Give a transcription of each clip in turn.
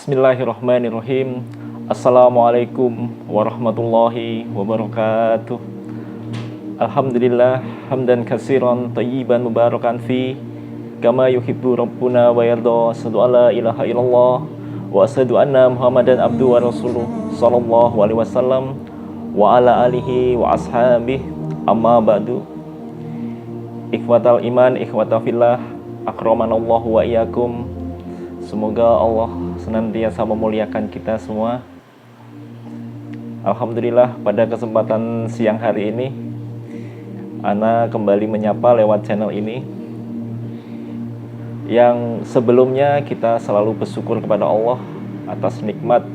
Bismillahirrahmanirrahim. Assalamualaikum warahmatullahi wabarakatuh. Alhamdulillah hamdan katsiran thayyiban mubarakan fi kama yuhibbu rabbuna wa yarda. Asyhadu alla ilaha illallah wa asyhadu anna Muhammadan abduhu wa rasuluh sallallahu alaihi wasallam wa ala alihi wa ashabihi. Amma ba'du. Ikhwatal iman, ikhwata fillah, akramanallahu wa iyyakum. Semoga Allah senantiasa memuliakan kita semua. Alhamdulillah, pada kesempatan siang hari ini Ana kembali menyapa lewat channel ini, yang sebelumnya kita selalu bersyukur kepada Allah atas nikmat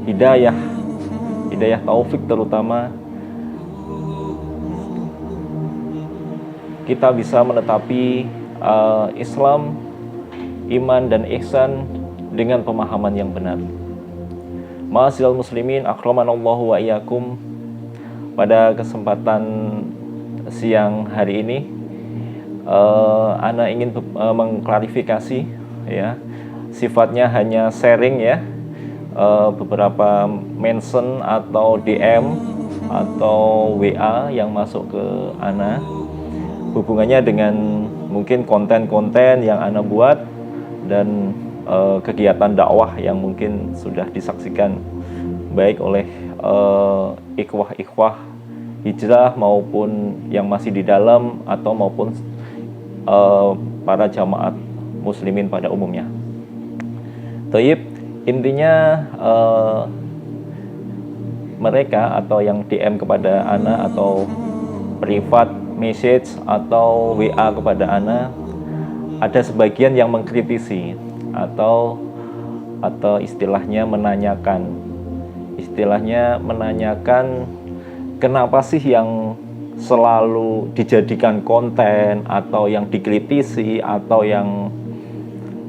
hidayah taufik, terutama kita bisa menetapi Islam, iman dan ihsan dengan pemahaman yang benar. Ma'asyiral muslimin, akramanallahu wa iyyakum. Pada kesempatan siang hari ini Ana ingin mengklarifikasi, ya, sifatnya hanya sharing, ya, beberapa mention atau DM atau WA yang masuk ke Ana, hubungannya dengan mungkin konten-konten yang Ana buat dan kegiatan dakwah yang mungkin sudah disaksikan baik oleh ikhwah-ikhwah hijrah maupun yang masih di dalam atau maupun para jamaat muslimin pada umumnya. Thayyib, intinya mereka atau yang DM kepada Ana atau private message atau WA kepada Ana, ada sebagian yang mengkritisi atau istilahnya menanyakan kenapa sih yang selalu dijadikan konten atau yang dikritisi atau yang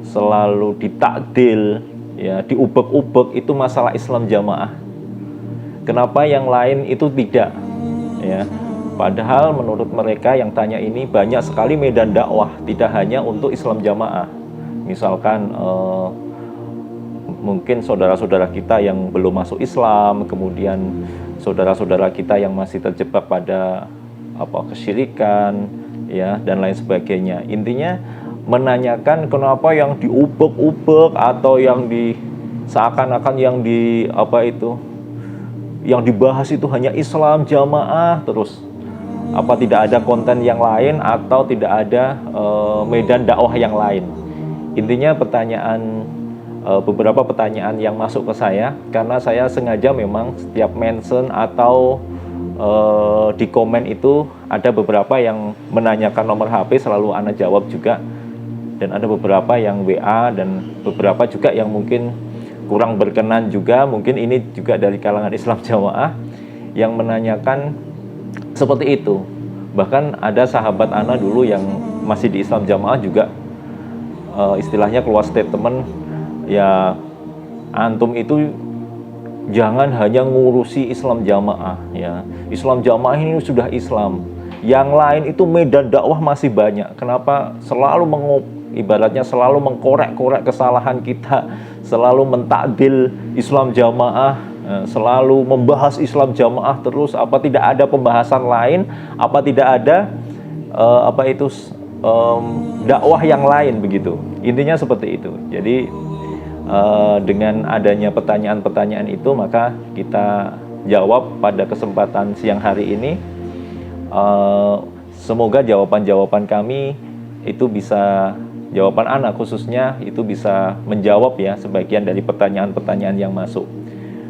selalu ditakdil, ya, diubek-ubek itu masalah Islam jamaah. Kenapa yang lain itu tidak, ya? Padahal menurut mereka yang tanya ini banyak sekali medan dakwah, tidak hanya untuk Islam jamaah. Misalkan mungkin saudara-saudara kita yang belum masuk Islam, kemudian saudara-saudara kita yang masih terjebak pada kesyirikan, ya, dan lain sebagainya. Intinya menanyakan kenapa yang diubek-ubek atau yang seakan-akan yang yang dibahas itu hanya Islam jamaah terus. Apa tidak ada konten yang lain atau tidak ada medan dakwah yang lain? Intinya beberapa pertanyaan yang masuk ke saya, karena saya sengaja memang setiap mention atau di komen itu ada beberapa yang menanyakan nomor HP, selalu Ana jawab juga, dan ada beberapa yang WA dan beberapa juga yang mungkin kurang berkenan juga, mungkin ini juga dari kalangan Islam jamaah yang menanyakan seperti itu. Bahkan ada sahabat Ana dulu yang masih di Islam jamaah juga istilahnya keluar statement, ya, antum itu jangan hanya ngurusi Islam jamaah, ya. Islam jamaah ini sudah Islam, yang lain itu medan dakwah masih banyak. Kenapa selalu ibaratnya selalu mengkorek-korek kesalahan kita, selalu mentakdil Islam jamaah, selalu membahas Islam jamaah terus? Apa tidak ada pembahasan lain? Apa tidak ada dakwah yang lain, begitu? Intinya seperti itu. Jadi dengan adanya pertanyaan-pertanyaan itu, maka kita jawab pada kesempatan siang hari ini. Semoga jawaban-jawaban kami itu bisa, jawaban Ana khususnya itu bisa menjawab, ya, sebagian dari pertanyaan-pertanyaan yang masuk.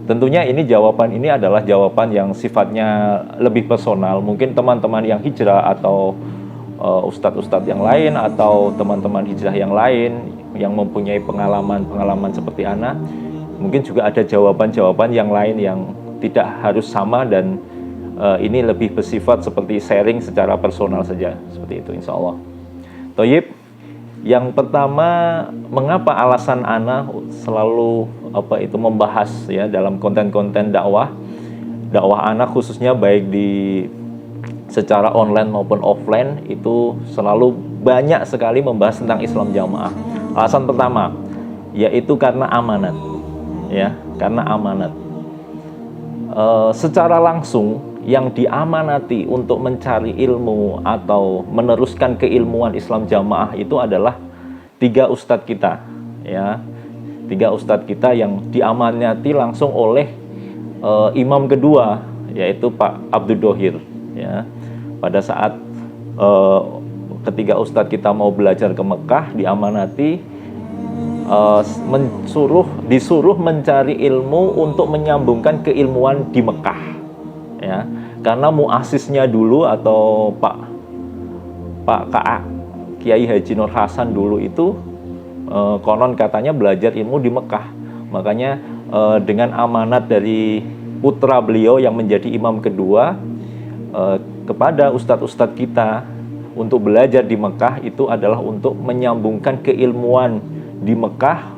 Tentunya jawaban ini adalah jawaban yang sifatnya lebih personal. Mungkin teman-teman yang hijrah atau ustadz-ustadz yang lain atau teman-teman hijrah yang lain yang mempunyai pengalaman seperti Ana, mungkin juga ada jawaban-jawaban yang lain yang tidak harus sama, dan ini lebih bersifat seperti sharing secara personal saja, seperti itu, insya Allah. Thayyib, yang pertama, mengapa alasan Ana selalu membahas, ya, dalam konten-konten dakwah Ana khususnya baik di secara online maupun offline itu selalu banyak sekali membahas tentang Islam jamaah. Alasan pertama, yaitu karena amanat, ya, karena amanat. Secara langsung yang diamanati untuk mencari ilmu atau meneruskan keilmuan Islam Jamaah itu adalah 3 ustadz kita, ya, 3 ustadz kita yang diamanati langsung oleh imam kedua, yaitu Pak Abdul Dohir, ya. Pada saat ketiga ustadz kita mau belajar ke Mekah, diamanati disuruh mencari ilmu untuk menyambungkan keilmuan di Mekah, ya, karena muasisnya dulu atau Pak Kiai Haji Nur Hasan dulu itu konon katanya belajar ilmu di Mekah. Makanya dengan amanat dari putra beliau yang menjadi imam kedua kepada ustadz-ustadz kita untuk belajar di Mekah itu adalah untuk menyambungkan keilmuan di Mekah,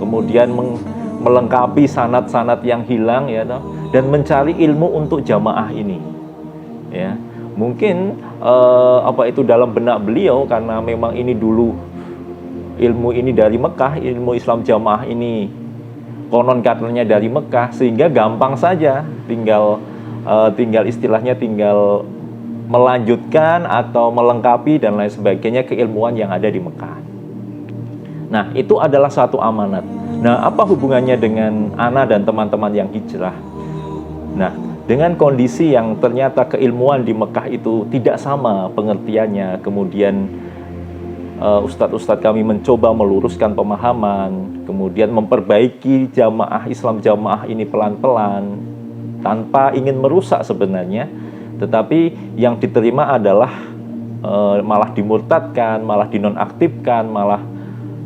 kemudian melengkapi sanad-sanad yang hilang, ya, dan mencari ilmu untuk jamaah ini, ya. Mungkin dalam benak beliau, karena memang ini dulu ilmu ini dari Mekah, ilmu Islam Jamaah ini konon katanya dari Mekah, sehingga gampang saja tinggal istilahnya tinggal melanjutkan atau melengkapi dan lain sebagainya keilmuan yang ada di Mekah. Nah, itu adalah satu amanat. Nah, apa hubungannya dengan ana dan teman-teman yang hijrah? Nah, dengan kondisi yang ternyata keilmuan di Mekah itu tidak sama pengertiannya, kemudian ustadz-ustadz kami mencoba meluruskan pemahaman, kemudian memperbaiki jamaah Islam Jamaah ini pelan-pelan tanpa ingin merusak sebenarnya, tetapi yang diterima adalah malah dimurtadkan, malah dinonaktifkan, malah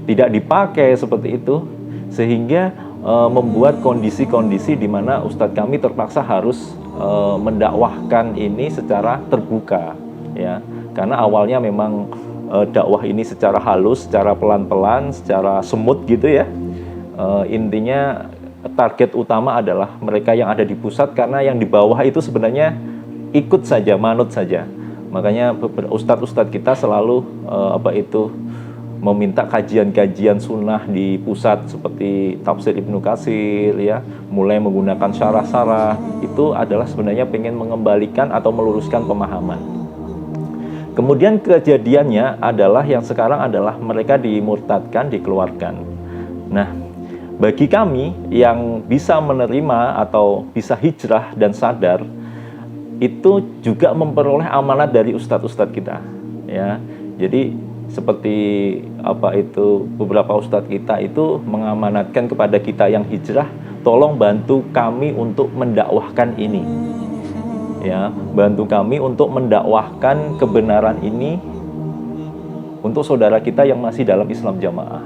tidak dipakai seperti itu, sehingga membuat kondisi-kondisi di mana ustadz kami terpaksa harus mendakwahkan ini secara terbuka, ya, karena awalnya memang dakwah ini secara halus, secara pelan-pelan, secara semut gitu, ya. Intinya target utama adalah mereka yang ada di pusat, karena yang di bawah itu sebenarnya ikut saja, manut saja. Makanya ustadz-ustadz kita selalu meminta kajian-kajian sunnah di pusat seperti tafsir Ibnu Katsir, ya, mulai menggunakan syarah-syarah, itu adalah sebenarnya pengen mengembalikan atau meluruskan pemahaman. Kemudian kejadiannya adalah yang sekarang adalah mereka dimurtadkan, dikeluarkan. Nah, bagi kami yang bisa menerima atau bisa hijrah dan sadar, itu juga memperoleh amanat dari ustadz-ustadz kita, ya. Jadi seperti beberapa ustadz kita itu mengamanatkan kepada kita yang hijrah, tolong bantu kami untuk mendakwahkan ini, ya, bantu kami untuk mendakwahkan kebenaran ini untuk saudara kita yang masih dalam Islam Jamaah.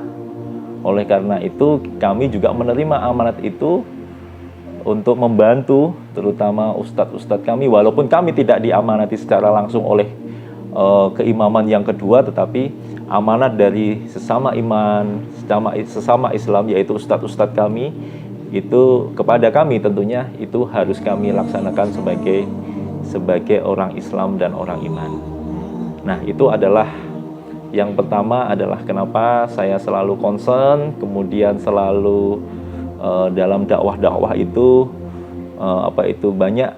Oleh karena itu kami juga menerima amanat itu untuk membantu terutama ustadz-ustadz kami, walaupun kami tidak diamanati secara langsung oleh keimaman yang kedua, tetapi amanat dari sesama iman, sesama Islam, yaitu ustadz-ustadz kami itu kepada kami, tentunya itu harus kami laksanakan sebagai orang Islam dan orang iman. Nah, itu adalah yang pertama, adalah kenapa saya selalu concern, kemudian selalu dalam dakwah-dakwah itu banyak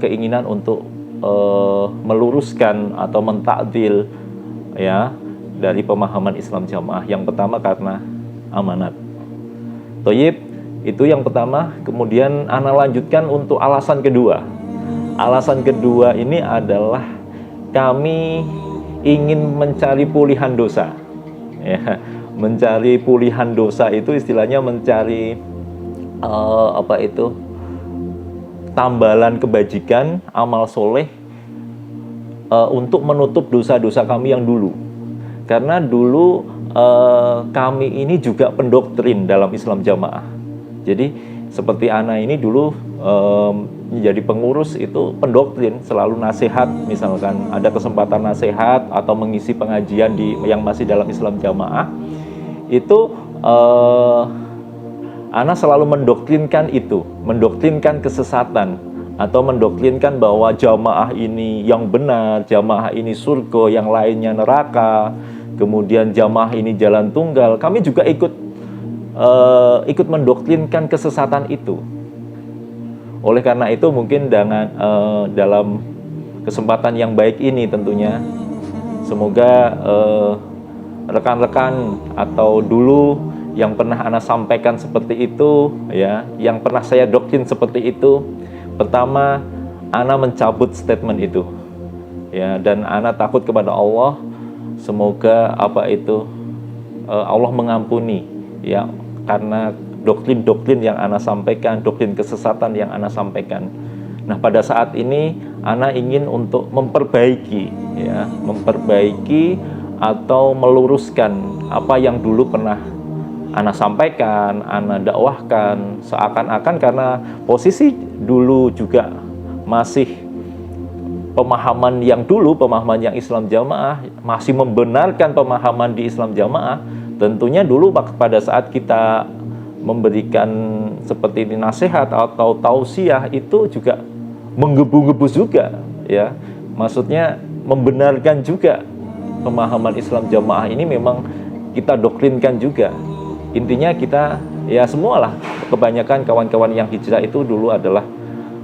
keinginan untuk meluruskan atau mentakdil, ya, dari pemahaman Islam Jamaah. Yang pertama karena amanat. Toyib, itu yang pertama. Kemudian ana lanjutkan untuk alasan kedua. Alasan kedua ini adalah kami ingin mencari pulihan dosa, ya. Mencari pulihan dosa itu istilahnya mencari tambalan kebajikan, amal soleh untuk menutup dosa-dosa kami yang dulu. Karena dulu kami ini juga pendoktrin dalam Islam Jamaah. Jadi seperti ana ini dulu menjadi pengurus itu pendoktrin, selalu nasihat, misalkan ada kesempatan nasihat atau mengisi pengajian yang masih dalam Islam Jamaah, itu ana selalu mendoktrinkan itu, mendoktrinkan kesesatan, atau mendoktrinkan bahwa jamaah ini yang benar, jamaah ini surga, yang lainnya neraka, kemudian jamaah ini jalan tunggal. Kami juga ikut ikut mendoktrinkan kesesatan itu. Oleh karena itu mungkin dalam kesempatan yang baik ini tentunya semoga rekan-rekan atau dulu yang pernah Ana sampaikan seperti itu ya, yang pernah saya doktrin seperti itu, pertama Ana mencabut statement itu ya, dan Ana takut kepada Allah, semoga Allah mengampuni ya, karena doktrin-doktrin yang Ana sampaikan, doktrin kesesatan yang Ana sampaikan. Nah, pada saat ini Ana ingin untuk memperbaiki atau meluruskan apa yang dulu pernah Ana sampaikan, Ana dakwahkan, seakan-akan karena posisi dulu juga masih pemahaman yang Islam Jamaah, masih membenarkan pemahaman di Islam Jamaah. Tentunya dulu pada saat kita memberikan seperti ini nasihat atau tausiah itu juga menggebu-gebu juga ya. Maksudnya membenarkan juga pemahaman Islam Jamaah ini memang kita doktrinkan juga. Intinya kita ya semualah, kebanyakan kawan-kawan yang hijrah itu dulu adalah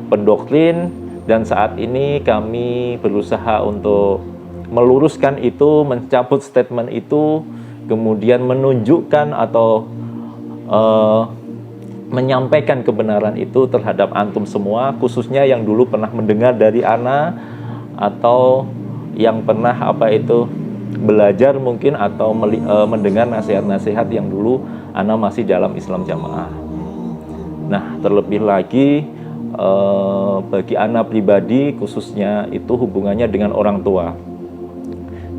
pendoktrin, dan saat ini kami berusaha untuk meluruskan itu, mencabut statement itu, kemudian menunjukkan atau menyampaikan kebenaran itu terhadap antum semua, khususnya yang dulu pernah mendengar dari Ana atau yang pernah belajar mungkin atau mendengar nasihat-nasihat yang dulu Ana masih dalam Islam Jamaah. Nah, terlebih lagi bagi Ana pribadi khususnya itu hubungannya dengan orang tua.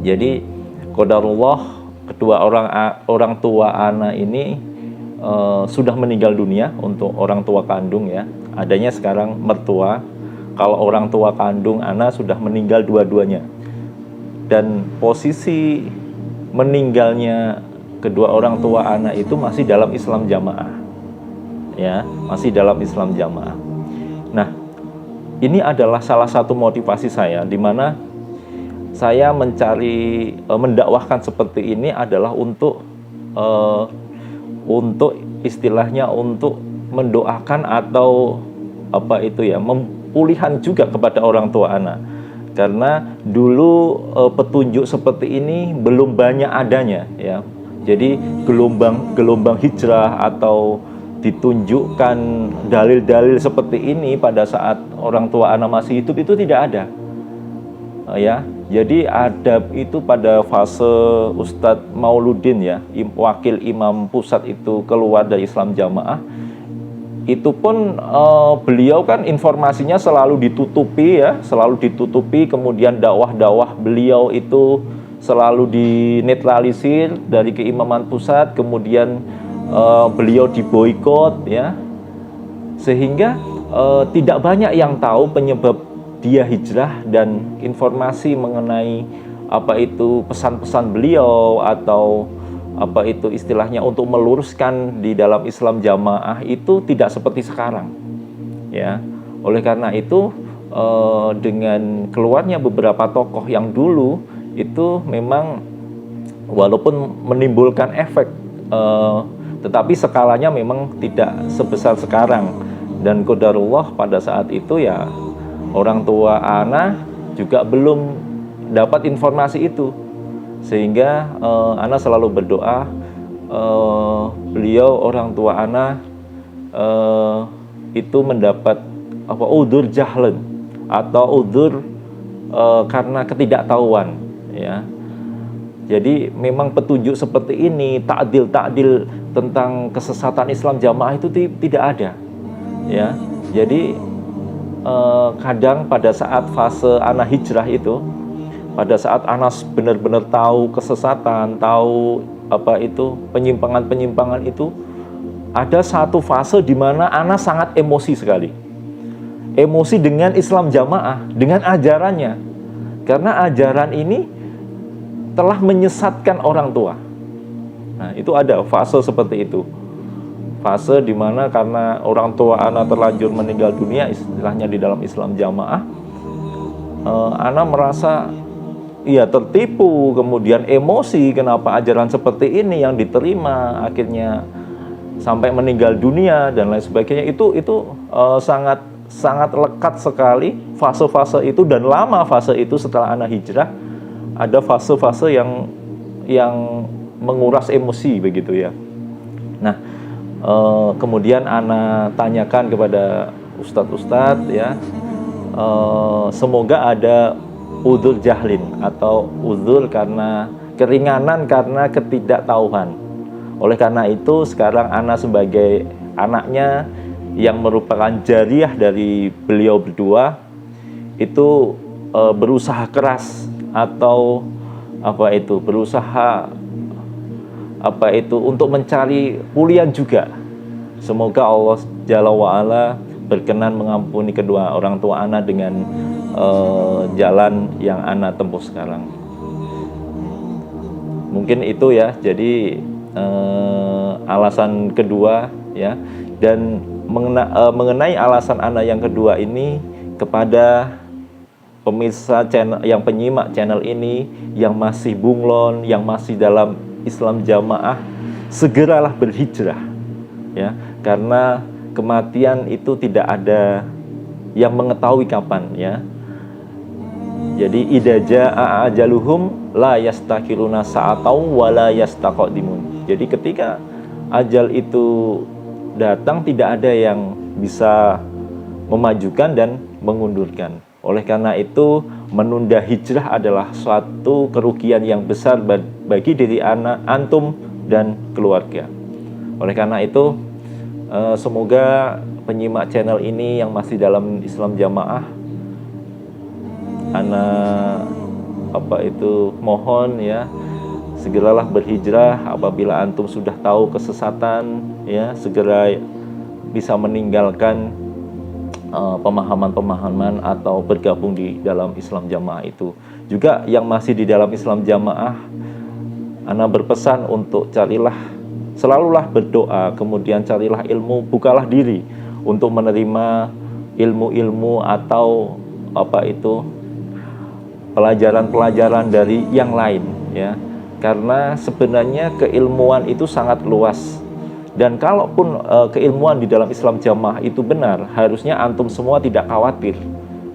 Jadi qadarullah, kedua orang tua Ana ini sudah meninggal dunia untuk orang tua kandung ya. Adanya sekarang mertua. Kalau orang tua kandung Ana sudah meninggal dua-duanya. Dan posisi meninggalnya kedua orang tua Ana itu masih dalam Islam Jamaah. Ya, masih dalam Islam Jamaah. Nah, ini adalah salah satu motivasi saya di mana saya mendakwahkan seperti ini adalah untuk istilahnya untuk mendoakan atau pemulihan juga kepada orang tua Ana, karena dulu petunjuk seperti ini belum banyak adanya ya. Jadi gelombang hijrah atau ditunjukkan dalil-dalil seperti ini pada saat orang tua Ana masih hidup itu tidak ada ya. Jadi ada itu pada fase Ustadz Mauludin ya, wakil imam pusat itu keluar dari Islam Jamaah. Itu pun beliau kan informasinya selalu ditutupi, kemudian dakwah beliau itu selalu dinetralisir dari keimaman pusat, kemudian beliau diboikot ya, sehingga tidak banyak yang tahu penyebab dia hijrah dan informasi mengenai pesan-pesan beliau atau istilahnya untuk meluruskan di dalam Islam Jamaah itu tidak seperti sekarang ya. Oleh karena itu dengan keluarnya beberapa tokoh yang dulu itu memang walaupun menimbulkan efek tetapi skalanya memang tidak sebesar sekarang, dan qadarullah pada saat itu ya orang tua Ana juga belum dapat informasi itu, sehingga Ana selalu berdoa beliau orang tua Ana itu mendapat udzur jahlan atau udzur karena ketidaktahuan ya. Jadi memang petunjuk seperti ini, ta'dil tentang kesesatan Islam Jamaah itu tidak ada ya. Jadi kadang pada saat fase Ana hijrah itu, pada saat Ana benar-benar tahu kesesatan, tahu penyimpangan itu, ada satu fase di mana Ana sangat emosi sekali. Emosi dengan Islam Jamaah, dengan ajarannya. Karena ajaran ini telah menyesatkan orang tua. Nah, itu ada fase seperti itu. Fase di mana karena orang tua Ana terlanjur meninggal dunia istilahnya di dalam Islam Jamaah, Ana merasa tertipu, kemudian emosi kenapa ajaran seperti ini yang diterima, akhirnya sampai meninggal dunia dan lain sebagainya, itu sangat sangat lekat sekali fase-fase itu. Dan lama fase itu setelah ana hijrah, ada fase-fase yang menguras emosi begitu ya. Nah, kemudian ana tanyakan kepada ustadz-ustadz ya, semoga ada udzur jahlin atau udzur karena keringanan karena ketidaktahuan. Oleh karena itu sekarang ana sebagai anaknya yang merupakan jariah dari beliau berdua itu berusaha keras atau berusaha untuk mencari pulian juga. Semoga Allah Jalla wa'ala berkenan mengampuni kedua orang tua ana dengan jalan yang ana tempuh sekarang. Mungkin itu ya, jadi alasan kedua ya. Dan mengenai alasan ana yang kedua ini, kepada pemirsa channel yang penyimak channel ini yang masih bunglon, yang masih dalam Islam jamaah, segeralah berhijrah ya, karena kematian itu tidak ada yang mengetahui kapan ya. Jadi idza jaa ajaluhum la yastakhiruna sa'atau wa la yastaqdimun. Jadi ketika ajal itu datang, tidak ada yang bisa memajukan dan mengundurkan. Oleh karena itu, menunda hijrah adalah suatu kerugian yang besar bagi diri anak, antum, dan keluarga. Oleh karena itu, semoga penyimak channel ini yang masih dalam Islam jamaah, mohon ya, segeralah berhijrah. Apabila antum sudah tahu kesesatan ya, segera bisa meninggalkan pemahaman-pemahaman atau bergabung di dalam Islam jamaah itu. Juga yang masih di dalam Islam jamaah, ana berpesan untuk selalulah berdoa, kemudian carilah ilmu, bukalah diri untuk menerima ilmu-ilmu atau pelajaran-pelajaran dari yang lain ya. Karena sebenarnya keilmuan itu sangat luas. Dan kalaupun keilmuan di dalam Islam jamaah itu benar, harusnya antum semua tidak khawatir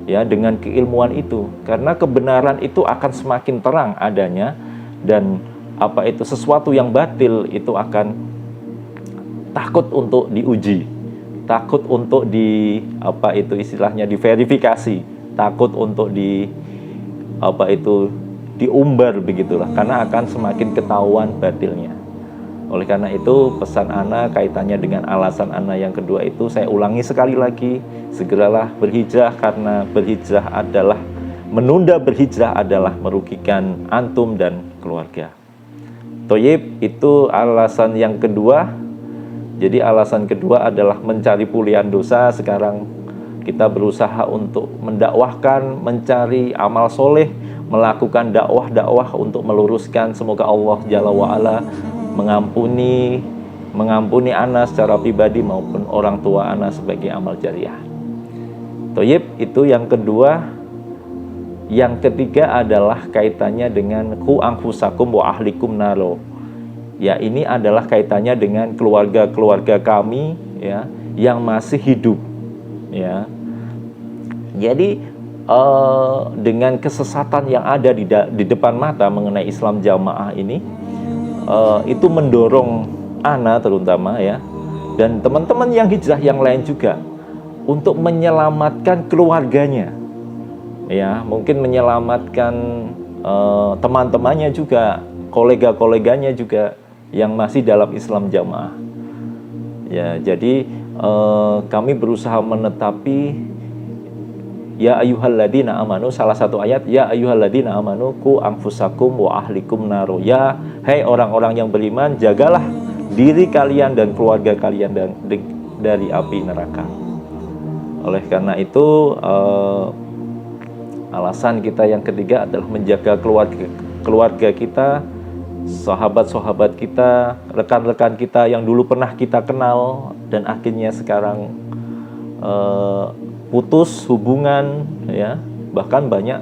ya dengan keilmuan itu, karena kebenaran itu akan semakin terang adanya, dan sesuatu yang batil itu akan takut untuk diuji, takut untuk diverifikasi, takut untuk diumbar begitulah, karena akan semakin ketahuan batilnya. Oleh karena itu pesan ana kaitannya dengan alasan ana yang kedua itu, saya ulangi sekali lagi, segeralah berhijrah, karena menunda berhijrah adalah merugikan antum dan keluarga. Toyib, itu alasan yang kedua. Jadi alasan kedua adalah mencari pulian dosa. Sekarang kita berusaha untuk mendakwahkan, mencari amal soleh, melakukan dakwah untuk meluruskan. Semoga Allah Jalla wa'ala mengampuni ana secara pribadi maupun orang tua ana sebagai amal jariah. Toyib, itu yang kedua. Yang ketiga adalah kaitannya dengan ku anfusakum wa ahlikum naro. Ya, ini adalah kaitannya dengan keluarga-keluarga kami ya yang masih hidup ya. Jadi dengan kesesatan yang ada di depan mata mengenai Islam jamaah ini, itu mendorong ana terutama ya, dan teman-teman yang hijrah yang lain juga untuk menyelamatkan keluarganya ya, mungkin menyelamatkan teman-temannya juga, kolega-koleganya juga yang masih dalam Islam jamaah ya. Jadi kami berusaha menetapi ya ayyuhalladzina amanu, salah satu ayat ya ayyuhalladzina amanu ku anfusakum wa ahlikum naru. Ya, hai orang-orang yang beriman, jagalah diri kalian dan keluarga kalian dari api neraka. Oleh karena itu alasan kita yang ketiga adalah menjaga keluarga kita, sahabat-sahabat kita, rekan-rekan kita yang dulu pernah kita kenal dan akhirnya sekarang putus hubungan ya, bahkan banyak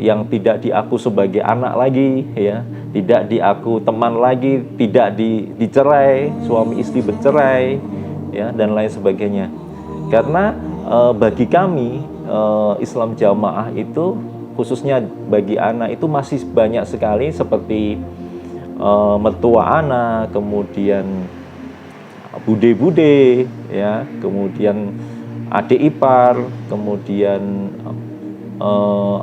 yang tidak diaku sebagai anak lagi ya, tidak diaku teman lagi, tidak dicerai, suami istri bercerai, ya, dan lain sebagainya. Karena bagi kami Islam Jamaah itu, khususnya bagi anak itu masih banyak sekali seperti mertua anak, kemudian bude-bude, ya, kemudian adik ipar, kemudian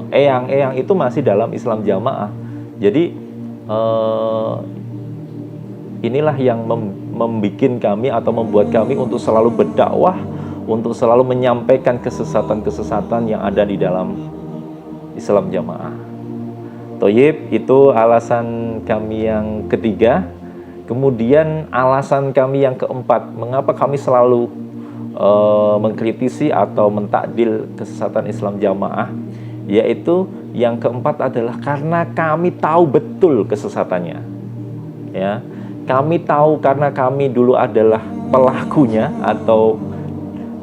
eyang-eyang itu masih dalam Islam Jamaah. Jadi inilah yang membuat kami atau membuat kami untuk selalu berdakwah, untuk selalu menyampaikan kesesatan-kesesatan yang ada di dalam Islam Jamaah. Toyib, itu alasan kami yang ketiga. Kemudian alasan kami yang keempat, mengapa kami selalu mengkritisi atau mentakdil kesesatan Islam Jamaah, yaitu yang keempat adalah karena kami tahu betul kesesatannya. Ya, kami tahu karena kami dulu adalah pelakunya atau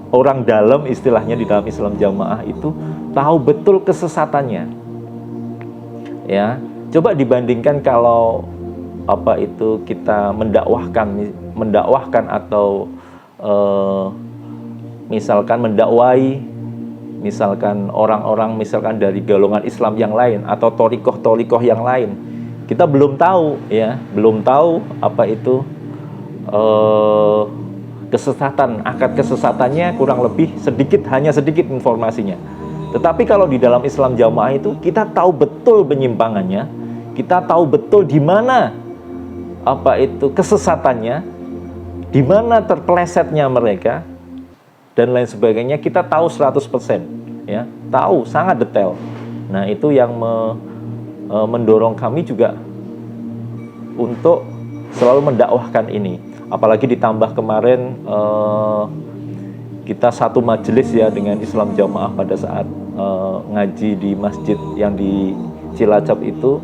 orang dalam, istilahnya di dalam Islam Jamaah itu tahu betul kesesatannya. Ya, coba dibandingkan kalau kita mendakwahkan atau misalkan mendakwai, misalkan orang-orang misalkan dari golongan Islam yang lain atau torikoh yang lain, kita belum tahu, ya, belum tahu apa itu kesesatan, akad kesesatannya kurang lebih hanya sedikit informasinya. Tetapi kalau di dalam Islam Jamaah itu kita tahu betul penyimpangannya, kita tahu betul di mana kesesatannya, di mana terpelesetnya mereka, dan lain sebagainya, kita tahu 100%, ya, tahu sangat detail. Nah, itu yang mendorong kami juga untuk selalu mendakwahkan ini. Apalagi ditambah kemarin kita satu majelis, ya, dengan Islam Jamaah pada saat ngaji di masjid yang di Cilacap itu,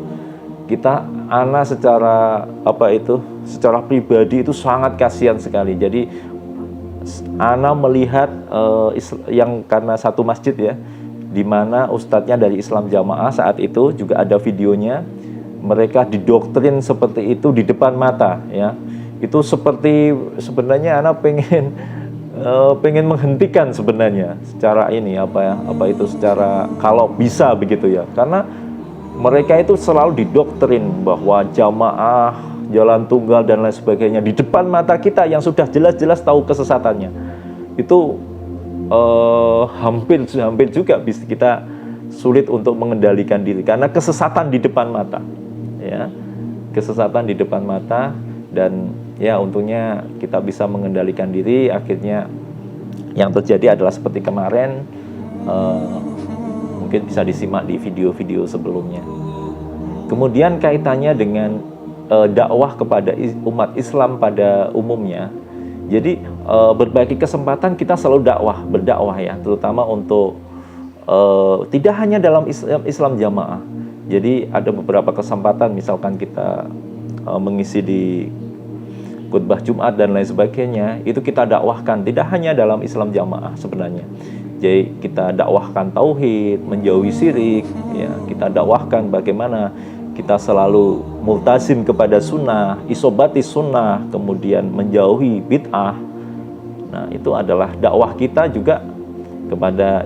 Ana secara pribadi itu sangat kasihan sekali. Jadi Ana melihat yang karena satu masjid, ya, di mana ustadznya dari Islam Jamaah saat itu juga ada videonya, mereka didoktrin seperti itu di depan mata, ya. Itu seperti sebenarnya Ana pengen menghentikan sebenarnya secara secara kalau bisa begitu, ya, karena mereka itu selalu didoktrin bahwa jamaah, jalan tunggal dan lain sebagainya di depan mata kita yang sudah jelas-jelas tahu kesesatannya. Itu hampir juga bisa kita sulit untuk mengendalikan diri karena kesesatan di depan mata, ya, kesesatan di depan mata. Dan ya, untungnya kita bisa mengendalikan diri. Akhirnya yang terjadi adalah seperti kemarin, mungkin bisa disimak di video-video sebelumnya. Kemudian kaitannya dengan dakwah kepada umat Islam pada umumnya. Jadi berbagai kesempatan kita selalu berdakwah, ya, terutama untuk tidak hanya dalam Islam Jamaah. Jadi ada beberapa kesempatan, misalkan kita mengisi di khutbah Jumat dan lain sebagainya, itu kita dakwahkan tidak hanya dalam Islam Jamaah sebenarnya. Jadi kita dakwahkan tauhid, menjauhi syirik, ya, kita dakwahkan bagaimana kita selalu multazim kepada sunnah, isobati sunnah, kemudian menjauhi bid'ah. Nah, itu adalah dakwah kita juga kepada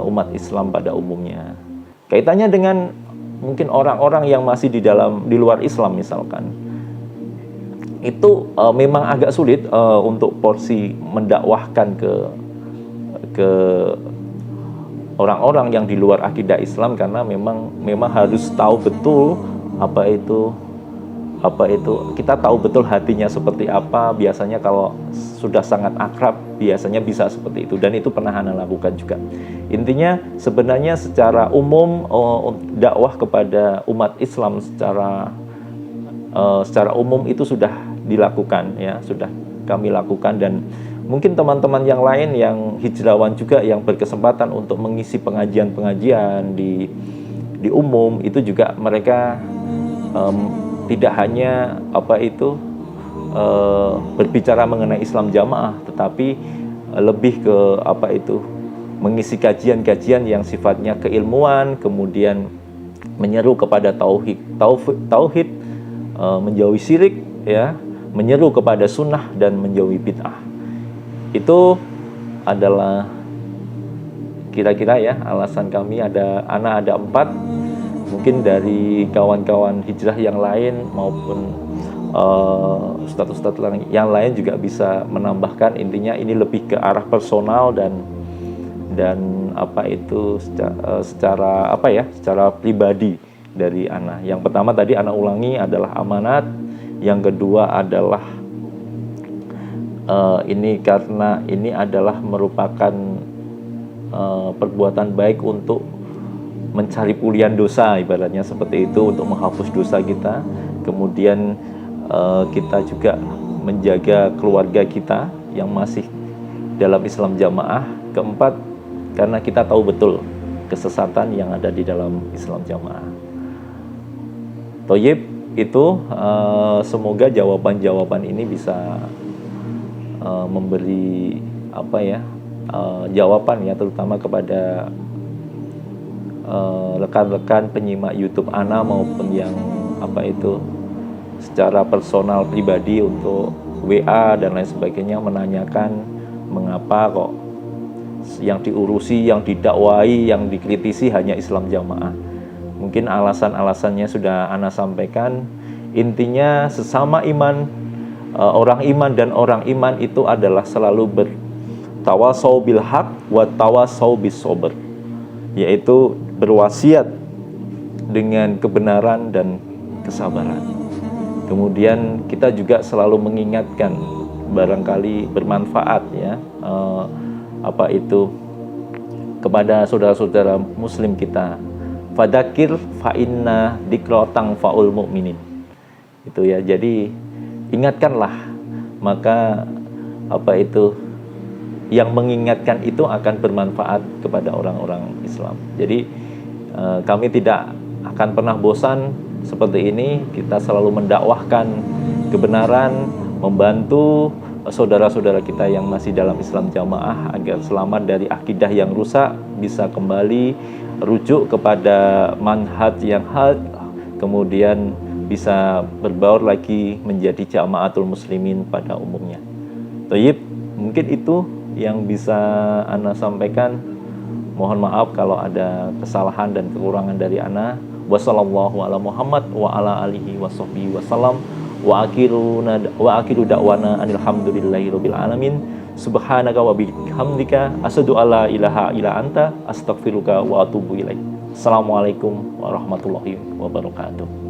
umat Islam pada umumnya. Kaitannya dengan mungkin orang-orang yang masih di luar Islam misalkan, itu memang agak sulit untuk porsi mendakwahkan ke orang-orang yang di luar akidah Islam, karena memang harus tahu betul apa itu kita tahu betul hatinya seperti apa. Biasanya kalau sudah sangat akrab biasanya bisa seperti itu, dan itu pernah Ana lakukan juga. Intinya sebenarnya secara umum dakwah kepada umat Islam secara umum itu sudah dilakukan, ya, sudah kami lakukan. Dan mungkin teman-teman yang lain yang hijrawan juga yang berkesempatan untuk mengisi pengajian-pengajian di umum itu juga, mereka tidak hanya berbicara mengenai Islam Jamaah, tetapi lebih ke mengisi kajian-kajian yang sifatnya keilmuan, kemudian menyeru kepada tauhid, menjauhi syirik, ya, menyeru kepada sunnah dan menjauhi bid'ah. Itu adalah kira-kira ya alasan kami. Ada 4. Mungkin dari kawan-kawan hijrah yang lain maupun ustadz-ustadz yang lain juga bisa menambahkan. Intinya ini lebih ke arah personal dan secara pribadi dari ana. Yang pertama tadi ana ulangi adalah amanat. Yang kedua adalah ini karena ini adalah merupakan perbuatan baik untuk mencari pulian dosa, ibaratnya seperti itu, untuk menghapus dosa kita. Kemudian kita juga menjaga keluarga kita yang masih dalam Islam jamaah. Keempat, karena kita tahu betul kesesatan yang ada di dalam Islam jamaah. Toyib, itu semoga jawaban-jawaban ini bisa memberi jawaban ya, terutama kepada rekan-rekan penyimak YouTube ana maupun yang secara personal pribadi untuk WA dan lain sebagainya menanyakan mengapa kok yang diurusi, yang didakwai, yang dikritisi hanya Islam jamaah. Mungkin alasan-alasannya sudah ana sampaikan. Intinya sesama iman, orang iman dan orang iman itu adalah selalu bertawasau bil haq wa tawasau bis sabr, yaitu berwasiat dengan kebenaran dan kesabaran. Kemudian kita juga selalu mengingatkan, barangkali bermanfaat ya, kepada saudara-saudara muslim kita. Fadzakir fa inna dzikra tanfa'ul mu'minin. Itu ya. Jadi ingatkanlah, maka yang mengingatkan itu akan bermanfaat kepada orang-orang Islam. Jadi kami tidak akan pernah bosan seperti ini. Kita selalu mendakwahkan kebenaran, membantu saudara-saudara kita yang masih dalam Islam jamaah agar selamat dari akidah yang rusak, bisa kembali rujuk kepada manhaj yang hak, kemudian bisa berbaur lagi menjadi jamaatul muslimin pada umumnya. Thayyib, mungkin itu yang bisa ana sampaikan. Mohon maaf kalau ada kesalahan dan kekurangan dari ana. Wassallallahu ala Muhammad wa ala alihi washabbihi wasallam. Wa akhiru da'wana alhamdulillahirabbil alamin. Subhanaka wa bihamdika asyhadu alla ilaha illa anta astaghfiruka wa atubu ilaik. Assalamualaikum warahmatullahi wabarakatuh.